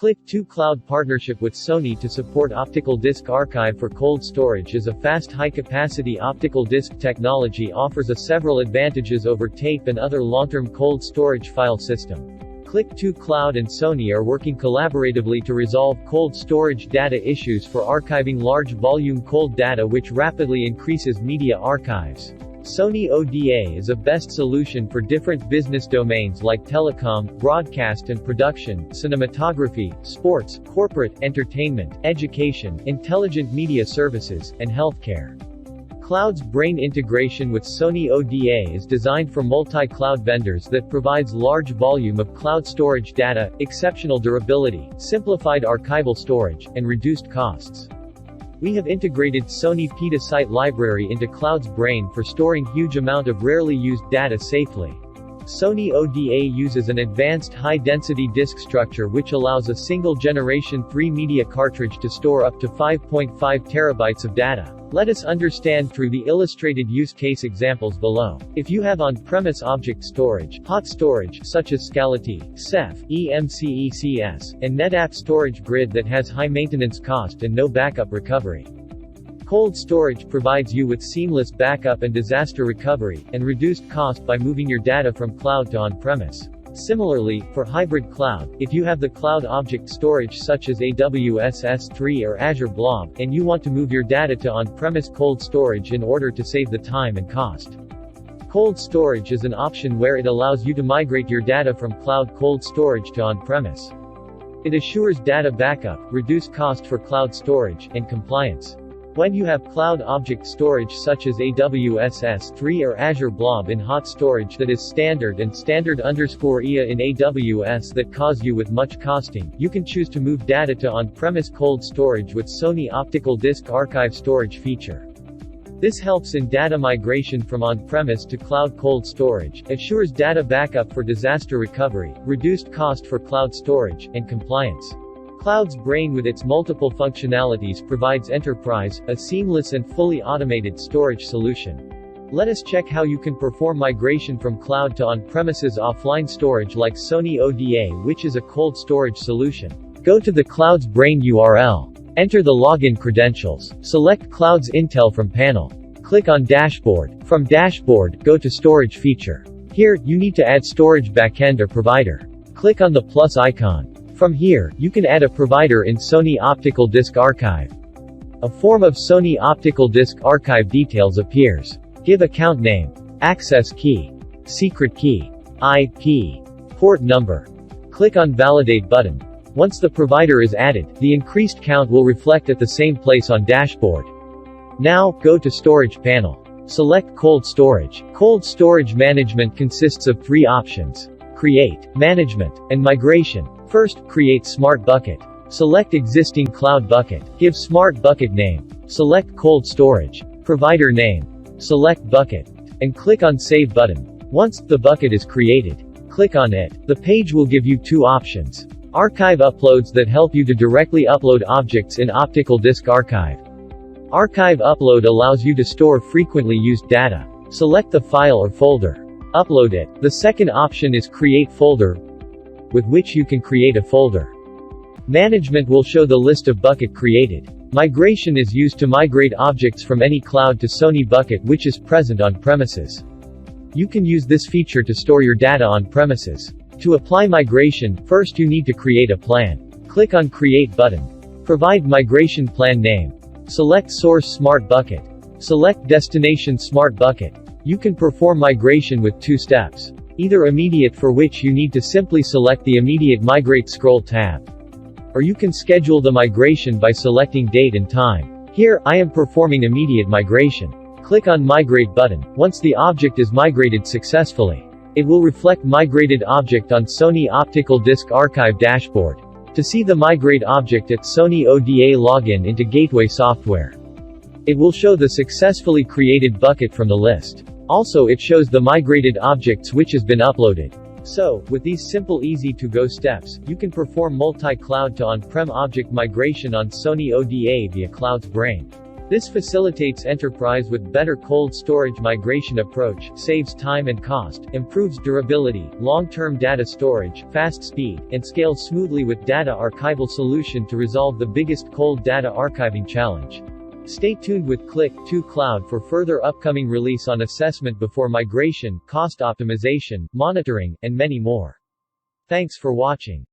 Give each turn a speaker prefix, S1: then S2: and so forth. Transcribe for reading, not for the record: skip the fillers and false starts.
S1: Click2 Cloud partnership with Sony to support optical disk archive for cold storage is a fast high-capacity optical disk technology offers several advantages over tape and other long-term cold storage file system. Click2 Cloud and Sony are working collaboratively to resolve cold storage data issues for archiving large volume cold data which rapidly increases media archives. Sony ODA is a best solution for different business domains like telecom, broadcast and production, cinematography, sports, corporate, entertainment, education, intelligent media services, and healthcare. Cloud's Brain integration with Sony ODA is designed for multi-cloud vendors that provides large volume of cloud storage data, exceptional durability, simplified archival storage, and reduced costs. We have integrated Sony Petasite library into Cloud's Brain for storing huge amount of rarely used data safely. Sony ODA uses an advanced high-density disk structure which allows a single Generation 3 media cartridge to store up to 5.5 terabytes of data. Let us understand through the illustrated use case examples below. If you have on-premise object storage, hot storage, such as Scality, Ceph, EMCECS, and NetApp storage grid that has high maintenance cost and no backup recovery. Cold storage provides you with seamless backup and disaster recovery, and reduced cost by moving your data from cloud to on-premise. Similarly, for hybrid cloud, if you have the cloud object storage such as AWS S3 or Azure Blob, and you want to move your data to on-premise cold storage in order to save the time and cost. Cold storage is an option where it allows you to migrate your data from cloud cold storage to on-premise. It assures data backup, reduce cost for cloud storage, and compliance. When you have cloud object storage such as AWS S3 or Azure Blob in hot storage that is standard and standard_EA in AWS that cause you with much costing, you can choose to move data to on-premise cold storage with Sony Optical Disk Archive storage feature. This helps in data migration from on-premise to cloud cold storage, assures data backup for disaster recovery, reduced cost for cloud storage, and compliance. Cloud's Brain with its multiple functionalities provides enterprise, a seamless and fully automated storage solution. Let us check how you can perform migration from cloud to on-premises offline storage like Sony ODA, which is a cold storage solution. Go to the Cloud's Brain URL. Enter the login credentials. Select Cloud's Intel from panel. Click on Dashboard. From Dashboard, go to Storage feature. Here, you need to add storage backend or provider. Click on the plus icon. From here, you can add a provider in Sony Optical Disk Archive. A form of Sony Optical Disk Archive details appears. Give account name, access key, secret key, IP, port number. Click on Validate button. Once the provider is added, the increased count will reflect at the same place on dashboard. Now, go to Storage panel. Select Cold Storage. Cold Storage Management consists of 3 options: Create, Management, and Migration. First, create Smart Bucket. Select existing cloud bucket. Give Smart Bucket name. Select Cold Storage. Provider name. Select Bucket. And click on Save button. Once the bucket is created, click on it. The page will give you 2 options. Archive uploads that help you to directly upload objects in Optical Disk Archive. Archive upload allows you to store frequently used data. Select the file or folder. Upload it. The second option is Create Folder, with which you can create a folder. Management will show the list of bucket created. Migration is used to migrate objects from any cloud to Sony Bucket which is present on premises. You can use this feature to store your data on premises. To apply migration, first you need to create a plan. Click on Create button. Provide migration plan name. Select Source Smart Bucket. Select Destination Smart Bucket. You can perform migration with 2 steps. Either immediate, for which you need to simply select the Immediate Migrate Scroll tab. Or you can schedule the migration by selecting date and time. Here, I am performing immediate migration. Click on Migrate button. Once the object is migrated successfully, it will reflect migrated object on Sony Optical Disk Archive dashboard. To see the migrate object at Sony ODA, login into Gateway Software. It will show the successfully created bucket from the list. Also, it shows the migrated objects which has been uploaded. So, with these simple easy-to-go steps, you can perform multi-cloud to on-prem object migration on Sony ODA via Cloud's Brain. This facilitates enterprise with better cold storage migration approach, saves time and cost, improves durability, long-term data storage, fast speed, and scales smoothly with data archival solution to resolve the biggest cold data archiving challenge. Stay tuned with Qlik 2 Cloud for further upcoming release on assessment before migration, cost optimization, monitoring, and many more. Thanks for watching.